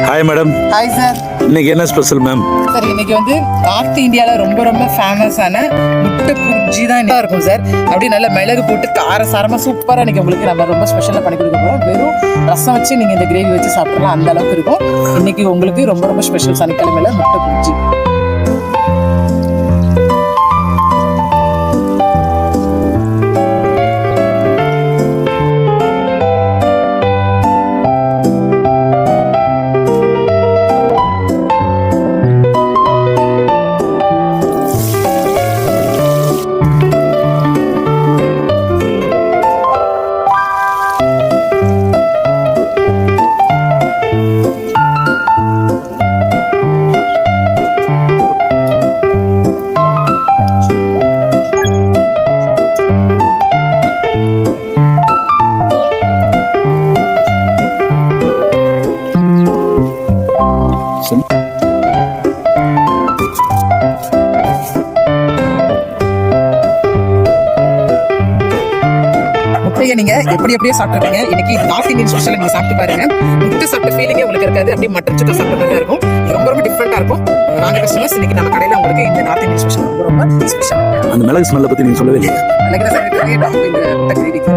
Hi madam. Hi sir. இன்னைக்கு என்ன special ma'am? Sir இன்னைக்கு வந்து நார்த் இந்தியாவில் ரொம்ப ரொம்ப ஃபேமஸான முட்டை குர்ஜி தான் என்ன இருக்கும் சார். அப்படியே நல்லா மிளகு போட்டு காரசாரமாக சூப்பராக இன்னைக்கு உங்களுக்கு நம்ம ரொம்ப ஸ்பெஷலாக பண்ணி கொடுக்க போகிறோம். வெறும் ரசம் வச்சு நீங்கள் இந்த கிரேவி வச்சு சாப்பிடலாம், அந்த அளவுக்கு இருக்கும். இன்னைக்கு உங்களுக்கு ரொம்ப ரொம்ப ஸ்பெஷல் சனிக்கிழமையில முட்டை குர்ஜி. முட்டையை நீங்க எப்படியே சாப்பிட்டுருக்கீங்க. இன்னைக்கு நார்த் இந்தியன் ஸ்பெஷல் நீங்க சாப்பிட்டு பாருங்க. முட்டை சாப்பிட்ட ஃபீலிங்கே உங்களுக்கு இருக்காது. அப்படியே மட்டன் சுக்கா சாப்பிட்ட மாதிரி இருக்கும். ரொம்ப ரொம்ப டிஃப்ரெண்டா இருக்கும். நாங்க கஸ்டமர்ஸ் இன்னைக்கு நம்ம கடையில உங்களுக்கு இந்த நார்த் இந்தியன் ஸ்பெஷல் ரொம்ப ரொம்ப ஸ்பெஷல். அந்த மிளகு ஸ்மெல்லை பத்தி நீங்க சொல்லவே இல்லையா? எனக்கு தான் சார் இந்த முட்டை கிரேவிக்கு